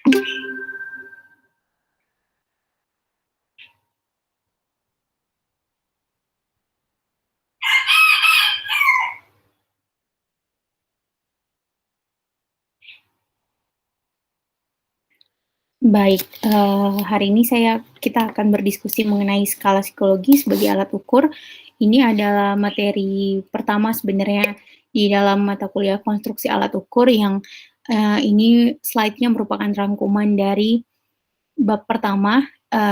Baik, hari ini kita akan berdiskusi mengenai skala psikologi sebagai alat ukur. Ini adalah materi pertama sebenarnya di dalam mata kuliah konstruksi alat ukur yang ini slide-nya merupakan rangkuman dari bab pertama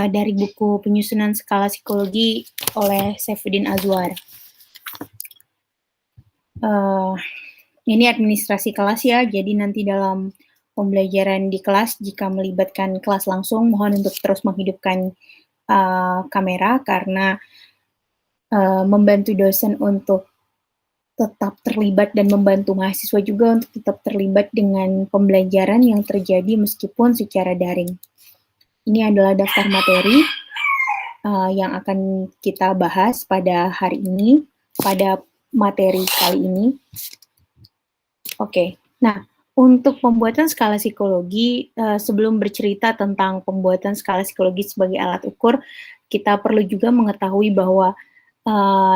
dari buku penyusunan skala psikologi oleh Saifuddin Azwar. Ini administrasi kelas ya, jadi nanti dalam pembelajaran di kelas, jika melibatkan kelas langsung, mohon untuk terus menghidupkan kamera karena membantu dosen untuk tetap terlibat dan membantu mahasiswa juga untuk tetap terlibat dengan pembelajaran yang terjadi meskipun secara daring. Ini adalah daftar materi yang akan kita bahas pada hari ini, pada materi kali ini. Oke, nah untuk pembuatan skala psikologi, sebelum bercerita tentang pembuatan skala psikologi sebagai alat ukur, kita perlu juga mengetahui bahwa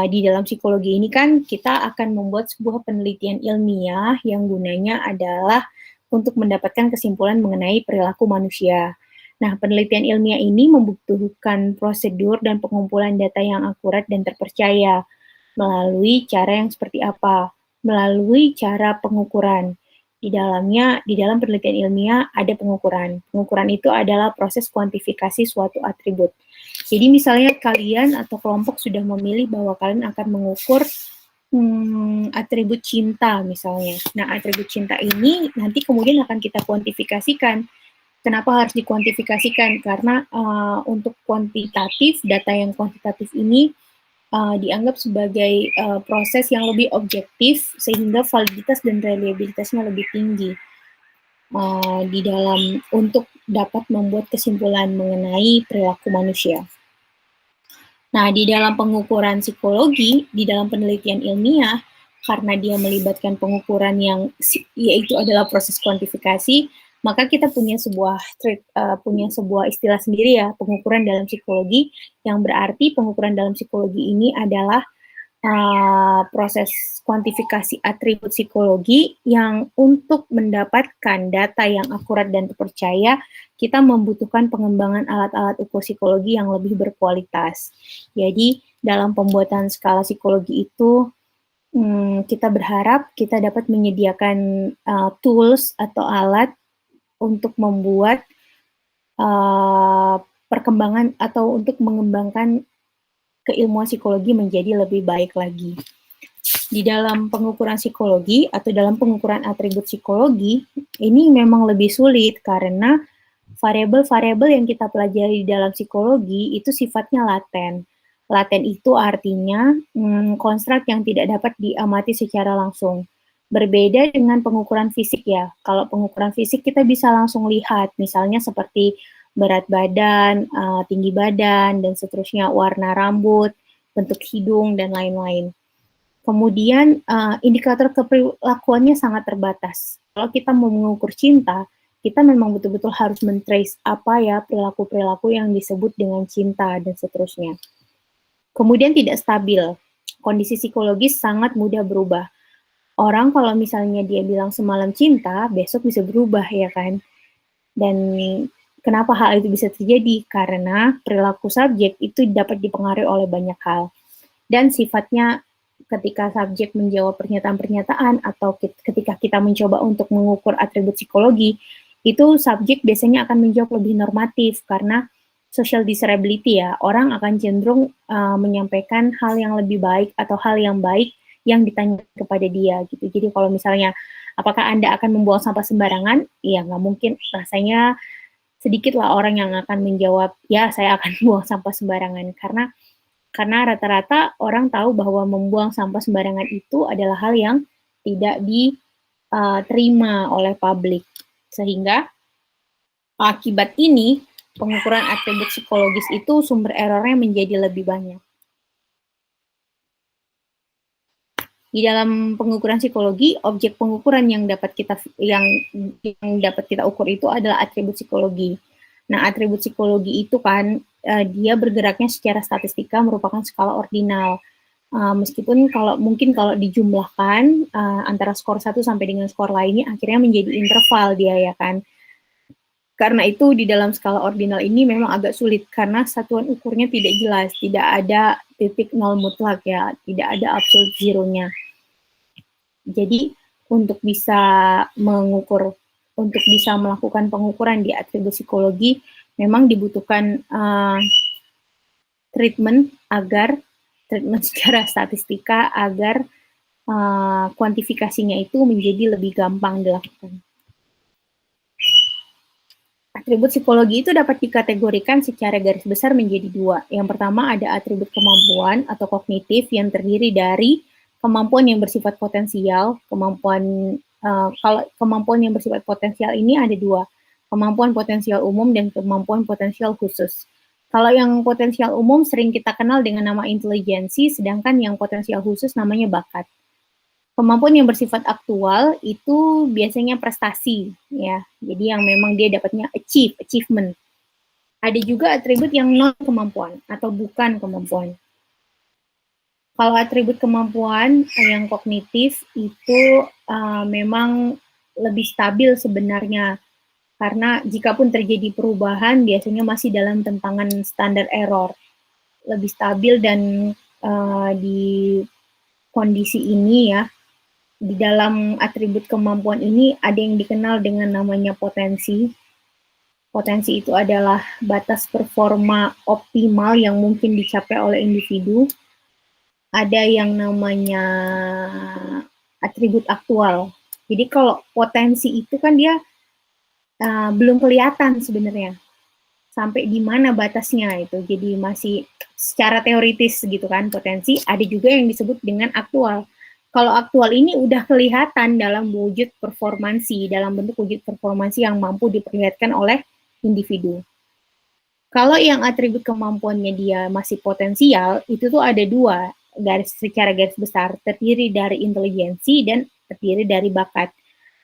di dalam psikologi ini kan kita akan membuat sebuah penelitian ilmiah yang gunanya adalah untuk mendapatkan kesimpulan mengenai perilaku manusia. Nah, penelitian ilmiah ini membutuhkan prosedur dan pengumpulan data yang akurat dan terpercaya melalui cara yang seperti apa? Melalui cara pengukuran. Di dalam penelitian ilmiah ada pengukuran. Pengukuran itu adalah proses kuantifikasi suatu atribut. Jadi misalnya kalian atau kelompok sudah memilih bahwa kalian akan mengukur atribut cinta misalnya. Nah, atribut cinta ini nanti kemudian akan kita kuantifikasikan. Kenapa harus dikuantifikasikan? Karena untuk kuantitatif, data yang kuantitatif ini dianggap sebagai proses yang lebih objektif sehingga validitas dan reliabilitasnya lebih tinggi di dalam untuk dapat membuat kesimpulan mengenai perilaku manusia. Nah, di dalam pengukuran psikologi, di dalam penelitian ilmiah, karena dia melibatkan pengukuran yang yaitu adalah proses kuantifikasi, maka kita punya sebuah istilah sendiri ya, pengukuran dalam psikologi, yang berarti pengukuran dalam psikologi ini adalah proses kuantifikasi atribut psikologi yang untuk mendapatkan data yang akurat dan terpercaya, kita membutuhkan pengembangan alat-alat ukur psikologi yang lebih berkualitas. Jadi, dalam pembuatan skala psikologi itu, kita berharap kita dapat menyediakan tools atau alat untuk membuat perkembangan atau untuk mengembangkan keilmuan psikologi menjadi lebih baik lagi. Di dalam pengukuran psikologi atau dalam pengukuran atribut psikologi, ini memang lebih sulit karena variabel-variabel yang kita pelajari di dalam psikologi itu sifatnya laten. Laten itu artinya konstruk yang tidak dapat diamati secara langsung. Berbeda dengan pengukuran fisik ya. Kalau pengukuran fisik kita bisa langsung lihat, misalnya seperti berat badan, tinggi badan, dan seterusnya, warna rambut, bentuk hidung, dan lain-lain. Kemudian indikator keperilakuannya sangat terbatas. Kalau kita mau mengukur cinta, kita memang betul-betul harus men-trace apa ya perilaku-perilaku yang disebut dengan cinta, dan seterusnya. Kemudian tidak stabil. Kondisi psikologis sangat mudah berubah. Orang kalau misalnya dia bilang semalam cinta, besok bisa berubah ya kan. Dan kenapa hal itu bisa terjadi? Karena perilaku subjek itu dapat dipengaruhi oleh banyak hal. Dan sifatnya ketika subjek menjawab pernyataan-pernyataan atau ketika kita mencoba untuk mengukur atribut psikologi, itu subjek biasanya akan menjawab lebih normatif karena social desirability ya. Orang akan cenderung menyampaikan hal yang lebih baik atau hal yang baik yang ditanya kepada dia gitu. Jadi kalau misalnya apakah Anda akan membuang sampah sembarangan? Ya nggak mungkin, rasanya sedikitlah orang yang akan menjawab, ya saya akan buang sampah sembarangan, karena rata-rata orang tahu bahwa membuang sampah sembarangan itu adalah hal yang tidak diterima oleh publik. Sehingga akibat ini, pengukuran atribut psikologis itu sumber errornya menjadi lebih banyak. Di dalam pengukuran psikologi, objek pengukuran yang dapat kita ukur itu adalah atribut psikologi. Nah, atribut psikologi itu kan dia bergeraknya secara statistika merupakan skala ordinal. Meskipun kalau dijumlahkan antara skor 1 sampai dengan skor lainnya akhirnya menjadi interval dia ya kan. Karena itu di dalam skala ordinal ini memang agak sulit karena satuan ukurnya tidak jelas, tidak ada titik nol mutlak ya, tidak ada absolute zero-nya. Jadi untuk bisa melakukan pengukuran di atribut psikologi memang dibutuhkan treatment secara statistika agar kuantifikasinya itu menjadi lebih gampang dilakukan. Atribut psikologi itu dapat dikategorikan secara garis besar menjadi dua. Yang pertama ada atribut kemampuan atau kognitif yang terdiri dari kemampuan yang bersifat potensial. Kalau kemampuan yang bersifat potensial ini ada dua, kemampuan potensial umum dan kemampuan potensial khusus. Kalau yang potensial umum sering kita kenal dengan nama intelijensi, sedangkan yang potensial khusus namanya bakat. Kemampuan yang bersifat aktual itu biasanya prestasi, ya. Jadi yang memang dia dapatnya achievement. Ada juga atribut yang non kemampuan atau bukan kemampuan. Kalau atribut kemampuan yang kognitif itu memang lebih stabil sebenarnya, karena jikapun terjadi perubahan biasanya masih dalam tentangan standar error. Lebih stabil dan di kondisi ini ya, di dalam atribut kemampuan ini ada yang dikenal dengan namanya potensi. Potensi itu adalah batas performa optimal yang mungkin dicapai oleh individu. Ada yang namanya atribut aktual. Jadi kalau potensi itu kan dia belum kelihatan sebenarnya sampai di mana batasnya itu. Jadi masih secara teoritis gitu kan potensi. Ada juga yang disebut dengan aktual. Kalau aktual ini udah kelihatan dalam wujud performansi, dalam bentuk wujud performansi yang mampu diperlihatkan oleh individu. Kalau yang atribut kemampuannya dia masih potensial, itu tuh ada dua, secara garis besar, terdiri dari intelijensi dan terdiri dari bakat.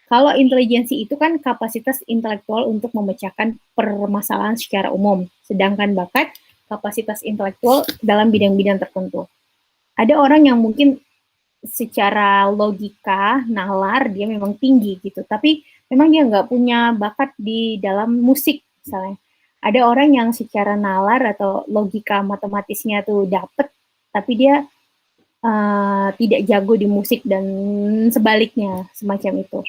Kalau intelijensi itu kan kapasitas intelektual untuk memecahkan permasalahan secara umum, sedangkan bakat kapasitas intelektual dalam bidang-bidang tertentu. Ada orang yang mungkin secara logika, nalar, dia memang tinggi gitu. Tapi memang dia nggak punya bakat di dalam musik misalnya. Ada orang yang secara nalar atau logika matematisnya tuh dapet, tapi dia tidak jago di musik dan sebaliknya, semacam itu.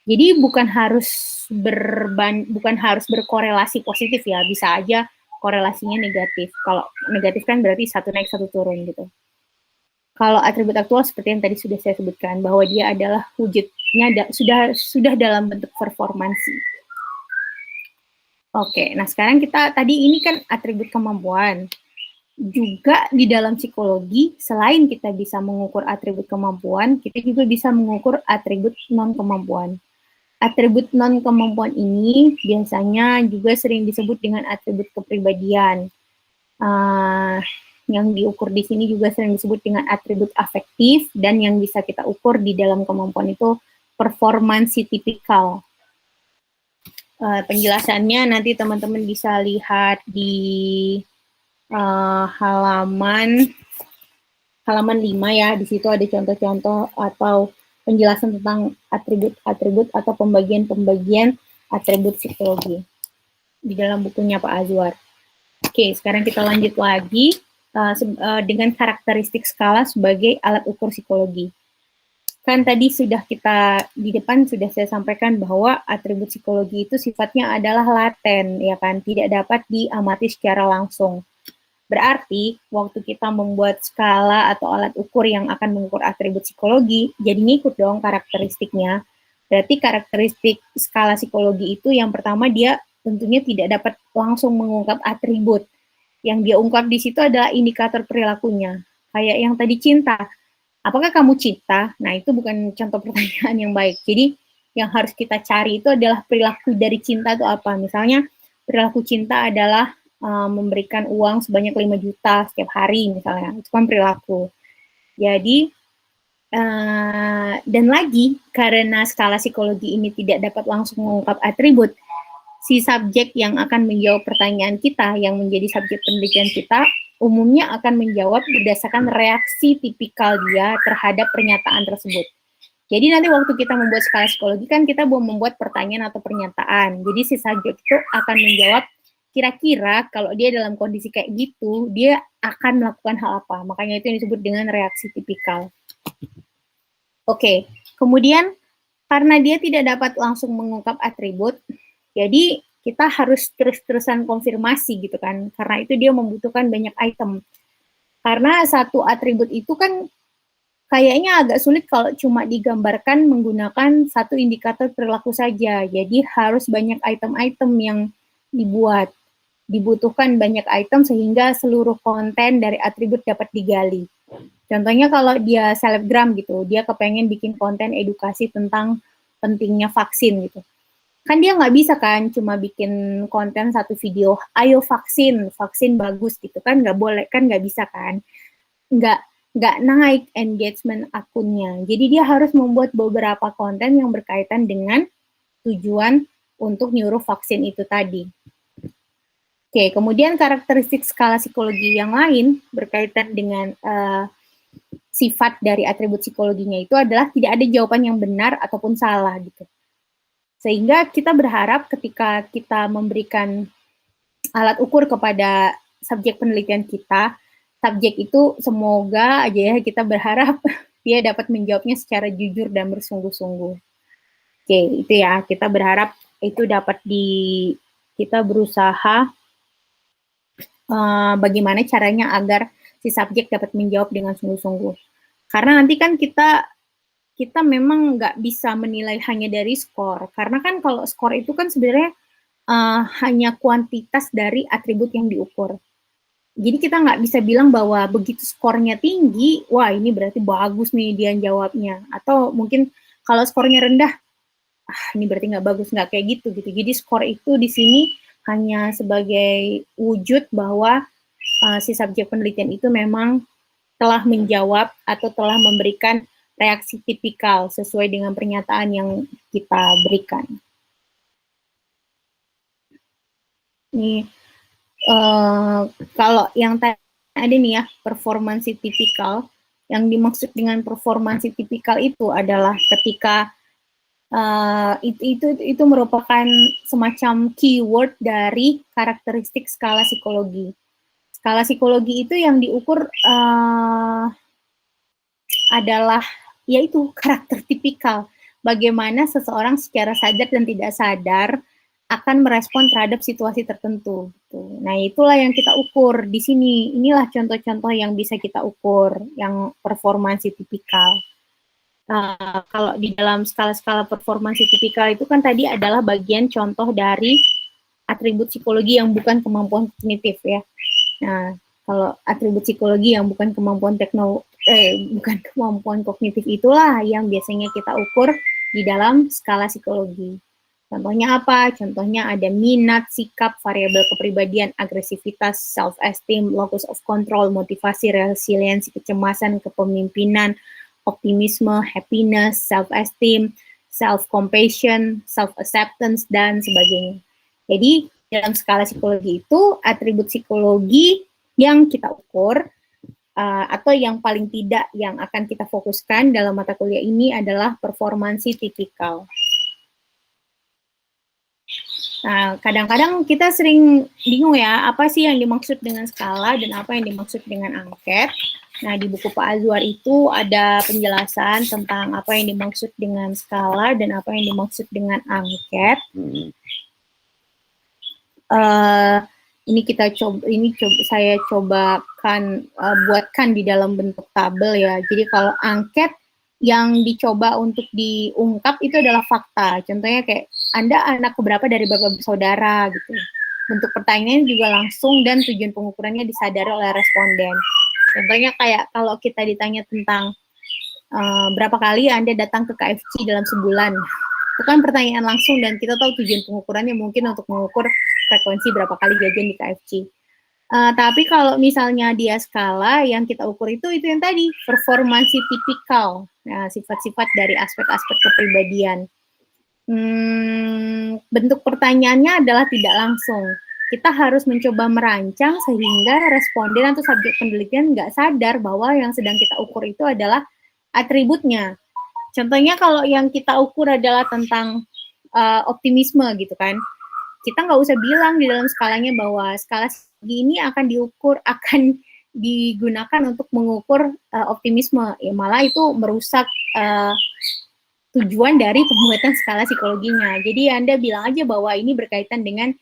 Jadi bukan harus berkorelasi positif ya, bisa aja korelasinya negatif. Kalau negatif kan berarti satu naik satu turun gitu. Kalau atribut aktual seperti yang tadi sudah saya sebutkan, bahwa dia adalah wujudnya sudah dalam bentuk performansi. Oke, nah sekarang tadi ini kan atribut kemampuan. Juga di dalam psikologi, selain kita bisa mengukur atribut kemampuan, kita juga bisa mengukur atribut non-kemampuan. Atribut non-kemampuan ini biasanya juga sering disebut dengan atribut kepribadian. Yang diukur di sini juga sering disebut dengan atribut afektif, dan yang bisa kita ukur di dalam kemampuan itu performansi tipikal. Penjelasannya nanti teman-teman bisa lihat di halaman 5 ya. Di situ ada contoh-contoh atau penjelasan tentang atribut-atribut atau pembagian-pembagian atribut psikologi di dalam bukunya Pak Azwar. Oke, sekarang kita lanjut lagi dengan karakteristik skala sebagai alat ukur psikologi. Kan tadi di depan sudah saya sampaikan bahwa atribut psikologi itu sifatnya adalah laten, ya kan, tidak dapat diamati secara langsung. Berarti waktu kita membuat skala atau alat ukur yang akan mengukur atribut psikologi, jadi ngikut dong karakteristiknya. Berarti karakteristik skala psikologi itu yang pertama dia tentunya tidak dapat langsung mengungkap atribut. Yang dia ungkap di situ adalah indikator perilakunya. Kayak yang tadi cinta. Apakah kamu cinta? Nah, itu bukan contoh pertanyaan yang baik. Jadi, yang harus kita cari itu adalah perilaku dari cinta itu apa. Misalnya, perilaku cinta adalah memberikan uang sebanyak 5 juta setiap hari misalnya. Itu kan perilaku. Jadi, Dan lagi, karena skala psikologi ini tidak dapat langsung mengungkap atribut, si subjek yang akan menjawab pertanyaan kita, yang menjadi subjek penelitian kita, umumnya akan menjawab berdasarkan reaksi tipikal dia terhadap pernyataan tersebut. Jadi nanti waktu kita membuat skala psikologi kan kita mau membuat pertanyaan atau pernyataan. Jadi si subjek itu akan menjawab kira-kira kalau dia dalam kondisi kayak gitu, dia akan melakukan hal apa. Makanya itu yang disebut dengan reaksi tipikal. Oke, kemudian karena dia tidak dapat langsung mengungkap atribut, jadi kita harus terus-terusan konfirmasi gitu kan, karena itu dia membutuhkan banyak item. Karena satu atribut itu kan kayaknya agak sulit kalau cuma digambarkan menggunakan satu indikator perilaku saja. Jadi harus banyak item-item yang dibuat. Dibutuhkan banyak item sehingga seluruh konten dari atribut dapat digali. Contohnya kalau dia selebgram gitu, dia kepengen bikin konten edukasi tentang pentingnya vaksin gitu. Kan dia nggak bisa kan cuma bikin konten satu video, ayo vaksin bagus gitu kan, nggak boleh kan, nggak bisa kan. Nggak naik engagement akunnya. Jadi dia harus membuat beberapa konten yang berkaitan dengan tujuan untuk nyuruh vaksin itu tadi. Oke, kemudian karakteristik skala psikologi yang lain berkaitan dengan sifat dari atribut psikologinya itu adalah tidak ada jawaban yang benar ataupun salah gitu. Sehingga kita berharap ketika kita memberikan alat ukur kepada subjek penelitian kita, subjek itu semoga aja ya kita berharap dia dapat menjawabnya secara jujur dan bersungguh-sungguh. Oke, itu ya, kita berharap itu dapat kita berusaha bagaimana caranya agar si subjek dapat menjawab dengan sungguh-sungguh. Karena nanti kan kita memang nggak bisa menilai hanya dari skor. Karena kan kalau skor itu kan sebenarnya hanya kuantitas dari atribut yang diukur. Jadi kita nggak bisa bilang bahwa begitu skornya tinggi, wah ini berarti bagus nih dia jawabnya. Atau mungkin kalau skornya rendah, ini berarti nggak bagus, nggak kayak gitu. Jadi skor itu di sini hanya sebagai wujud bahwa si subjek penelitian itu memang telah menjawab atau telah memberikan reaksi tipikal sesuai dengan pernyataan yang kita berikan. Ini kalau yang tadi ada nih ya, performansi tipikal. Yang dimaksud dengan performansi tipikal itu adalah ketika itu merupakan semacam keyword dari karakteristik skala psikologi. Skala psikologi itu yang diukur adalah yaitu karakter tipikal. Bagaimana seseorang secara sadar dan tidak sadar akan merespon terhadap situasi tertentu. Nah, itulah yang kita ukur di sini. Inilah contoh-contoh yang bisa kita ukur, yang performansi tipikal. Kalau di dalam skala-skala performansi tipikal itu kan tadi adalah bagian contoh dari atribut psikologi yang bukan kemampuan kognitif ya. Nah, kalau atribut psikologi yang bukan kemampuan bukan kemampuan kognitif itulah yang biasanya kita ukur di dalam skala psikologi. Contohnya apa? Contohnya ada minat, sikap, variabel kepribadian, agresivitas, self-esteem, locus of control, motivasi, resiliensi, kecemasan, kepemimpinan, optimisme, happiness, self-esteem, self-compassion, self-acceptance, dan sebagainya. Jadi, dalam skala psikologi itu, atribut psikologi yang kita ukur, atau yang paling tidak yang akan kita fokuskan dalam mata kuliah ini adalah performansi tipikal. Nah, kadang-kadang kita sering bingung ya, apa sih yang dimaksud dengan skala dan apa yang dimaksud dengan angket. Nah, di buku Pak Azwar itu ada penjelasan tentang apa yang dimaksud dengan skala dan apa yang dimaksud dengan angket. Saya cobakan buatkan di dalam bentuk tabel ya. Jadi kalau angket yang dicoba untuk diungkap itu adalah fakta. Contohnya kayak Anda anak keberapa dari bapak bersaudara gitu. Bentuk pertanyaannya juga langsung dan tujuan pengukurannya disadari oleh responden. Contohnya kayak kalau kita ditanya tentang berapa kali Anda datang ke KFC dalam sebulan. Itu kan pertanyaan langsung dan kita tahu tujuan pengukurannya mungkin untuk mengukur frekuensi berapa kali jajan di KFC. Tapi kalau misalnya dia skala, yang kita ukur itu yang tadi, performansi tipikal, nah, sifat-sifat dari aspek-aspek kepribadian. Bentuk pertanyaannya adalah tidak langsung. Kita harus mencoba merancang sehingga responden atau subjek penelitian nggak sadar bahwa yang sedang kita ukur itu adalah atributnya. Contohnya kalau yang kita ukur adalah tentang optimisme gitu kan, kita nggak usah bilang di dalam skalanya bahwa skala ini akan diukur, akan digunakan untuk mengukur optimisme. Ya, malah itu merusak tujuan dari pembuatan skala psikologinya. Jadi Anda bilang aja bahwa ini berkaitan dengan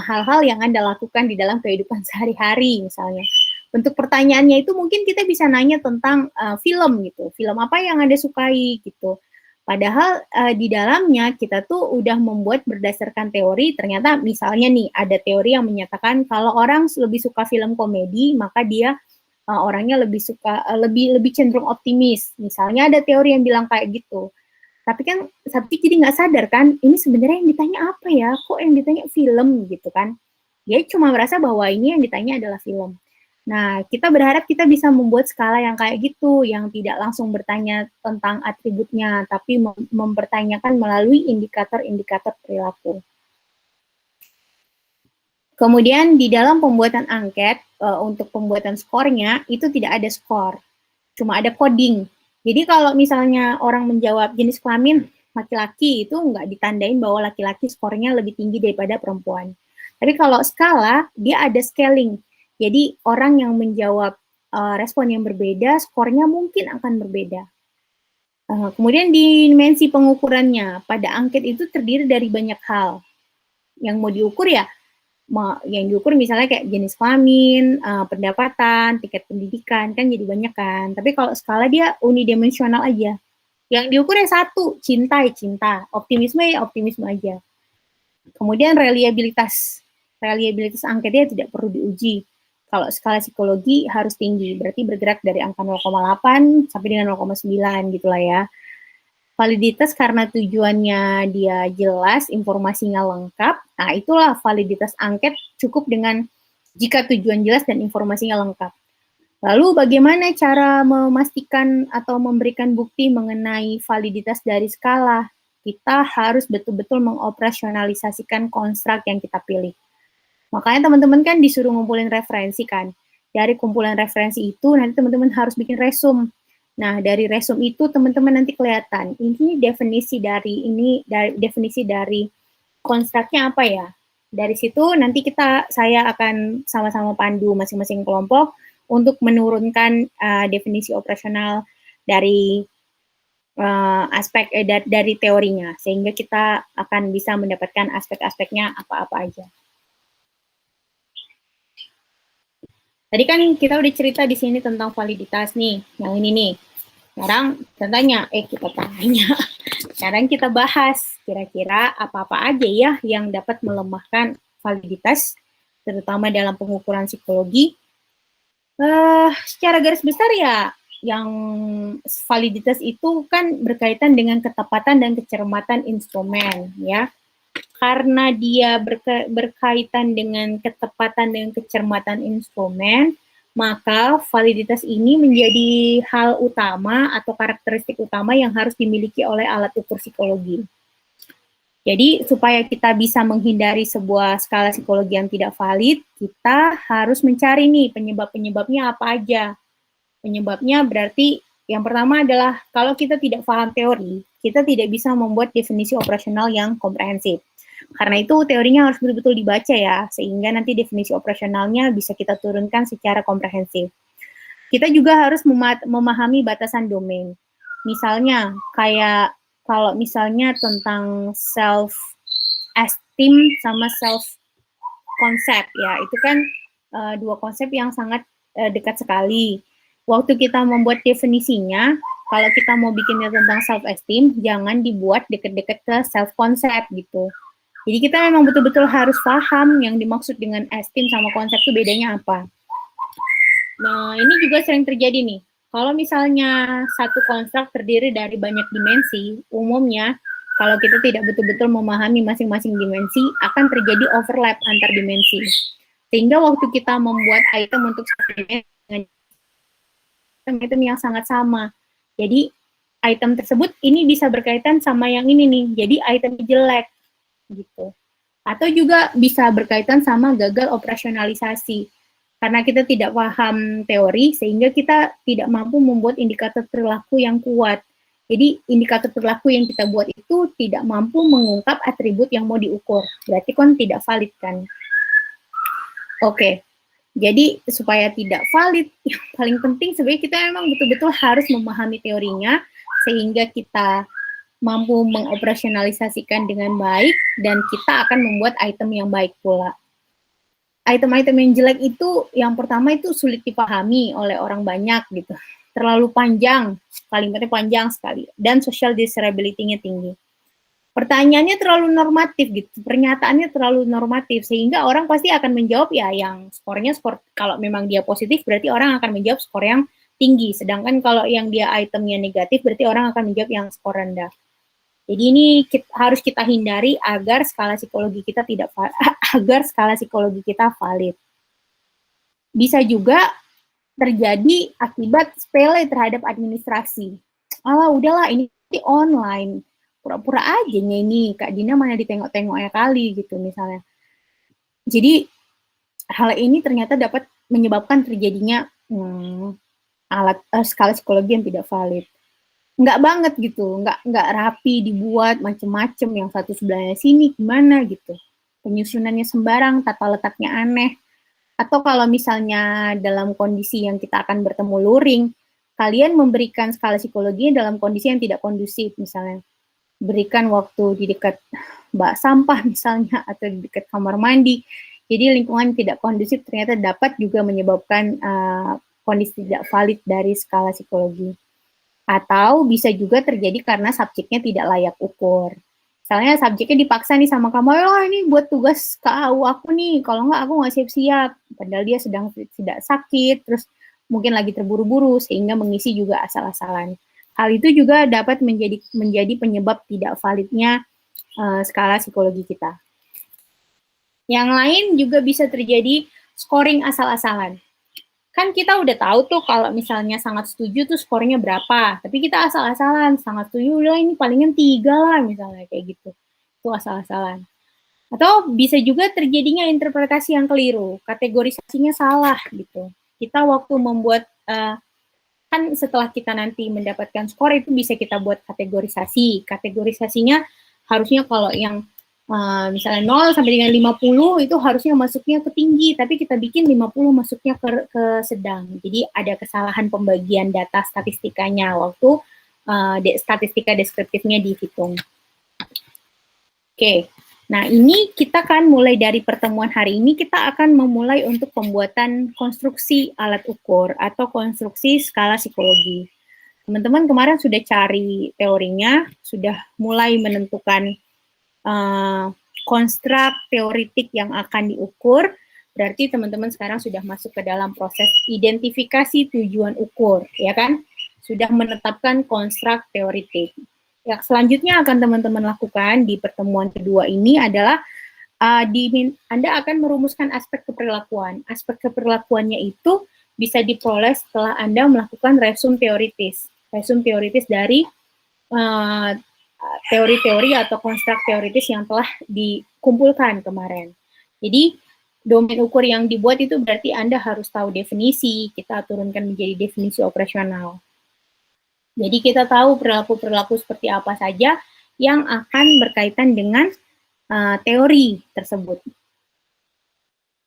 hal-hal yang Anda lakukan di dalam kehidupan sehari-hari misalnya. Bentuk pertanyaannya itu mungkin kita bisa nanya tentang film gitu. Film apa yang Anda sukai gitu. Padahal di dalamnya kita tuh udah membuat berdasarkan teori, ternyata misalnya nih ada teori yang menyatakan kalau orang lebih suka film komedi, maka dia orangnya lebih suka lebih cenderung optimis. Misalnya ada teori yang bilang kayak gitu. Tapi jadi nggak sadar kan, ini sebenarnya yang ditanya apa ya? Kok yang ditanya film gitu kan? Dia cuma merasa bahwa ini yang ditanya adalah film. Nah, kita berharap kita bisa membuat skala yang kayak gitu, yang tidak langsung bertanya tentang atributnya, tapi mempertanyakan melalui indikator-indikator perilaku. Kemudian di dalam pembuatan angket, untuk pembuatan skornya, itu tidak ada skor, cuma ada coding. Jadi kalau misalnya orang menjawab jenis kelamin laki-laki, itu nggak ditandain bahwa laki-laki skornya lebih tinggi daripada perempuan. Tapi kalau skala, dia ada scaling. Jadi orang yang menjawab respon yang berbeda, skornya mungkin akan berbeda. Kemudian dimensi pengukurannya, pada angket itu terdiri dari banyak hal. Yang mau diukur ya, yang diukur misalnya kayak jenis kelamin, pendapatan, tingkat pendidikan, kan jadi banyak kan. Tapi kalau skala dia unidimensional aja. Yang diukur ya satu, cinta ya cinta, optimisme ya optimisme aja. Kemudian reliabilitas angketnya tidak perlu diuji. Kalau skala psikologi harus tinggi, berarti bergerak dari angka 0,8 sampai dengan 0,9 gitu lah ya. Validitas karena tujuannya dia jelas, informasinya lengkap. Nah, itulah validitas angket cukup dengan jika tujuan jelas dan informasinya lengkap. Lalu bagaimana cara memastikan atau memberikan bukti mengenai validitas dari skala? Kita harus betul-betul mengoperasionalisasikan konstruk yang kita pilih. Makanya teman-teman kan disuruh ngumpulin referensi kan. Dari kumpulan referensi itu nanti teman-teman harus bikin resume. Nah, dari resume itu teman-teman nanti kelihatan ini definisi dari konstruknya apa ya. Dari situ nanti saya akan sama-sama pandu masing-masing kelompok untuk menurunkan definisi operasional dari dari teorinya, sehingga kita akan bisa mendapatkan aspek-aspeknya apa-apa aja. Tadi kan kita udah cerita di sini tentang validitas nih, yang ini nih. Sekarang Sekarang kita bahas kira-kira apa-apa aja ya yang dapat melemahkan validitas, terutama dalam pengukuran psikologi. Secara garis besar ya, yang validitas itu kan berkaitan dengan ketepatan dan kecermatan instrumen ya. Karena dia berkaitan dengan ketepatan dan kecermatan instrumen, maka validitas ini menjadi hal utama atau karakteristik utama yang harus dimiliki oleh alat ukur psikologi. Jadi supaya kita bisa menghindari sebuah skala psikologi yang tidak valid, kita harus mencari nih penyebab-penyebabnya apa aja. Penyebabnya berarti yang pertama adalah kalau kita tidak paham teori, kita tidak bisa membuat definisi operasional yang komprehensif. Karena itu teorinya harus betul-betul dibaca ya, sehingga nanti definisi operasionalnya bisa kita turunkan secara komprehensif. Kita juga harus memahami batasan domain. Misalnya, kayak kalau misalnya tentang self-esteem sama self-concept ya, itu kan dua konsep yang sangat dekat sekali. Waktu kita membuat definisinya, kalau kita mau bikinnya tentang self-esteem, jangan dibuat deket-deket ke self-concept gitu. Jadi kita memang betul-betul harus paham yang dimaksud dengan esteem sama konsep itu bedanya apa. Nah, ini juga sering terjadi nih. Kalau misalnya satu konstruk terdiri dari banyak dimensi, umumnya kalau kita tidak betul-betul memahami masing-masing dimensi, akan terjadi overlap antar dimensi. Sehingga waktu kita membuat item untuk item yang sangat sama. Jadi item tersebut ini bisa berkaitan sama yang ini nih. Jadi item jelek gitu. Atau juga bisa berkaitan sama gagal operasionalisasi. Karena kita tidak paham teori, sehingga kita tidak mampu membuat indikator perilaku yang kuat. Jadi, indikator perilaku yang kita buat itu tidak mampu mengungkap atribut yang mau diukur. Berarti kan tidak valid kan? Oke, jadi supaya tidak valid, yang paling penting sebenarnya kita memang betul-betul harus memahami teorinya, sehingga kita mampu mengoperasionalisasikan dengan baik, dan kita akan membuat item yang baik pula. Item-item yang jelek itu, yang pertama itu sulit dipahami oleh orang banyak gitu. Terlalu panjang, kalimatnya panjang sekali, dan social desirability-nya tinggi. Pertanyaannya terlalu normatif gitu, pernyataannya terlalu normatif, sehingga orang pasti akan menjawab ya yang skornya skor, kalau memang dia positif berarti orang akan menjawab skor yang tinggi, sedangkan kalau yang dia itemnya negatif berarti orang akan menjawab yang skor rendah. Jadi ini harus kita hindari agar skala psikologi kita tidak agar skala psikologi kita valid. Bisa juga terjadi akibat sepele terhadap administrasi. Udahlah ini online, pura-pura aja ini Kak Dina mana ditengok-tengok ya kali gitu misalnya. Jadi hal ini ternyata dapat menyebabkan terjadinya skala psikologi yang tidak valid. Nggak banget gitu, nggak rapi dibuat macem-macem, yang satu sebelahnya sini gimana gitu, penyusunannya sembarang, tata letaknya aneh, atau kalau misalnya dalam kondisi yang kita akan bertemu luring, kalian memberikan skala psikologi dalam kondisi yang tidak kondusif, misalnya berikan waktu di dekat bak sampah misalnya, atau di dekat kamar mandi, jadi lingkungan tidak kondusif ternyata dapat juga menyebabkan kondisi tidak valid dari skala psikologi. Atau bisa juga terjadi karena subjeknya tidak layak ukur. Misalnya subjeknya dipaksa nih sama kamu, ini buat tugas KAU aku nih, kalau nggak aku nggak siap-siap. Padahal dia sedang tidak sakit, terus mungkin lagi terburu-buru, sehingga mengisi juga asal-asalan. Hal itu juga dapat menjadi penyebab tidak validnya skala psikologi kita. Yang lain juga bisa terjadi scoring asal-asalan. Kan kita udah tahu tuh kalau misalnya sangat setuju tuh skornya berapa, tapi kita asal-asalan, sangat setuju udah ini palingan 3 lah misalnya kayak gitu. Itu asal-asalan. Atau bisa juga terjadinya interpretasi yang keliru, kategorisasinya salah gitu. Kita waktu membuat, kan setelah kita nanti mendapatkan skor itu bisa kita buat kategorisasi. Kategorisasinya harusnya kalau yang misalnya 0 sampai dengan 50 itu harusnya masuknya ke tinggi, tapi kita bikin 50 masuknya ke sedang. Jadi ada kesalahan pembagian data statistikanya waktu statistika deskriptifnya dihitung. Oke, nah ini kita kan mulai dari pertemuan hari ini kita akan memulai untuk pembuatan konstruksi alat ukur atau konstruksi skala psikologi. Teman-teman kemarin sudah cari teorinya, sudah mulai menentukan konstruk teoritik yang akan diukur, berarti teman-teman sekarang sudah masuk ke dalam proses identifikasi tujuan ukur, ya kan? Sudah menetapkan konstruk teoritik. Yang selanjutnya akan teman-teman lakukan di pertemuan kedua ini adalah Anda akan merumuskan aspek keperilakuan. Aspek keperilakuannya itu bisa diperoleh setelah Anda melakukan resum teoritis. Resum teoritis dari teori-teori atau konstruk teoritis yang telah dikumpulkan kemarin. Jadi, domain ukur yang dibuat itu berarti Anda harus tahu definisi, kita turunkan menjadi definisi operasional. Jadi, kita tahu perilaku-perilaku seperti apa saja yang akan berkaitan dengan teori tersebut.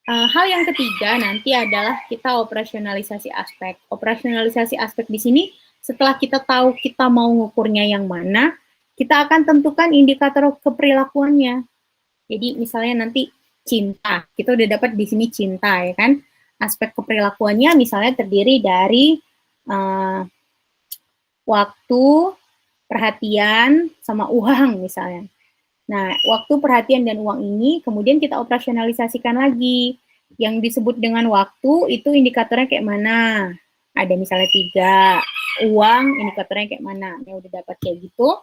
Hal yang ketiga nanti adalah kita operasionalisasi aspek. Operasionalisasi aspek di sini, setelah kita tahu kita mau ngukurnya yang mana, kita akan tentukan indikator keperilakuannya. Jadi misalnya nanti cinta, kita udah dapat di sini cinta ya kan. Aspek keperilakuannya misalnya terdiri dari waktu, perhatian, sama uang misalnya. Nah, waktu, perhatian, dan uang ini kemudian kita operasionalisasikan lagi. Yang disebut dengan waktu itu indikatornya kayak mana? Ada misalnya 3, uang indikatornya kayak mana? Ya udah dapat kayak gitu.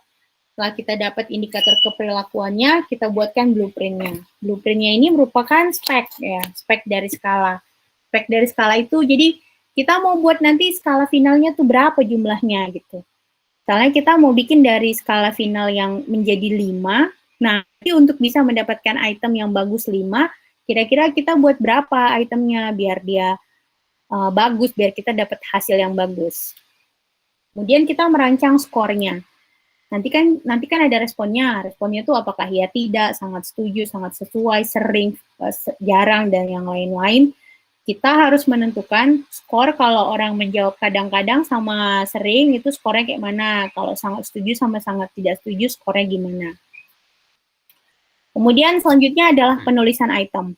Setelah kita dapat indikator keperilakuannya, kita buatkan blueprint-nya. Blueprint-nya ini merupakan spek ya, spek dari skala. Spek dari skala itu jadi kita mau buat nanti skala finalnya tuh berapa jumlahnya gitu. Misalnya kita mau bikin dari skala final yang menjadi 5, nah nanti untuk bisa mendapatkan item yang bagus 5, kira-kira kita buat berapa itemnya biar dia bagus, biar kita dapat hasil yang bagus. Kemudian kita merancang skornya. Nanti kan ada responnya. Responnya itu apakah ya tidak, sangat setuju, sangat sesuai, sering, jarang, dan yang lain-lain. Kita harus menentukan skor kalau orang menjawab kadang-kadang sama sering, itu skornya kayak mana. Kalau sangat setuju sama sangat tidak setuju, skornya gimana. Kemudian selanjutnya adalah penulisan item.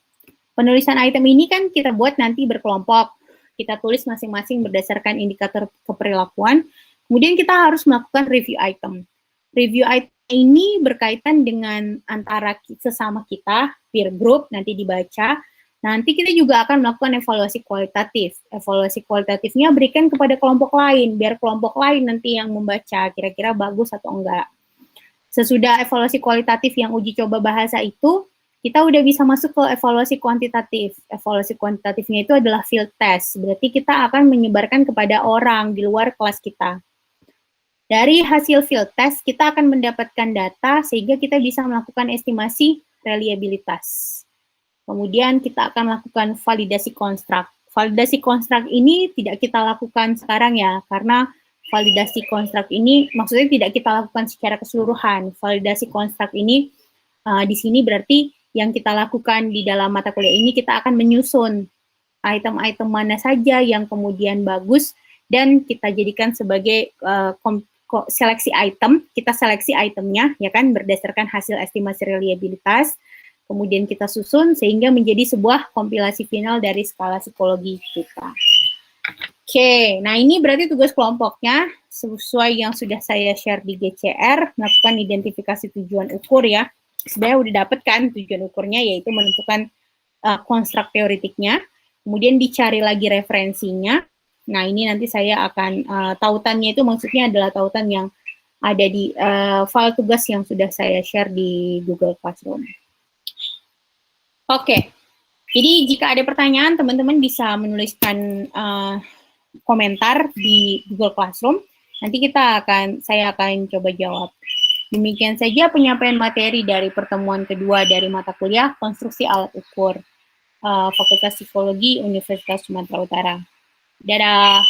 Penulisan item ini kan kita buat nanti berkelompok. Kita tulis masing-masing berdasarkan indikator keperilakuan. Kemudian kita harus melakukan review item. Review item ini berkaitan dengan antara sesama kita, peer group, nanti dibaca. Nanti kita juga akan melakukan evaluasi kualitatif. Evaluasi kualitatifnya berikan kepada kelompok lain, biar kelompok lain nanti yang membaca, kira-kira bagus atau enggak. Sesudah evaluasi kualitatif yang uji coba bahasa itu, kita udah bisa masuk ke evaluasi kuantitatif. Evaluasi kuantitatifnya itu adalah field test, berarti kita akan menyebarkan kepada orang di luar kelas kita. Dari hasil field test, kita akan mendapatkan data sehingga kita bisa melakukan estimasi reliabilitas. Kemudian kita akan lakukan validasi konstruk. Validasi konstruk ini tidak kita lakukan sekarang ya, karena validasi konstruk ini maksudnya tidak kita lakukan secara keseluruhan. Validasi konstruk ini di sini berarti yang kita lakukan di dalam mata kuliah ini kita akan menyusun item-item mana saja yang kemudian bagus dan kita jadikan sebagai seleksi item, kita seleksi itemnya, ya kan, berdasarkan hasil estimasi reliabilitas, kemudian kita susun sehingga menjadi sebuah kompilasi final dari skala psikologi kita. Oke, nah ini berarti tugas kelompoknya, sesuai yang sudah saya share di GCR, melakukan identifikasi tujuan ukur ya. Sebenarnya udah dapet kan tujuan ukurnya, yaitu menentukan konstruk teoretiknya, kemudian dicari lagi referensinya. Nah, ini nanti saya akan, tautannya itu maksudnya adalah tautan yang ada di file tugas yang sudah saya share di Google Classroom. Oke, jadi jika ada pertanyaan, teman-teman bisa menuliskan komentar di Google Classroom. Nanti saya akan coba jawab. Demikian saja penyampaian materi dari pertemuan kedua dari mata kuliah Konstruksi Alat Ukur, Fakultas Psikologi Universitas Sumatera Utara. Dadah.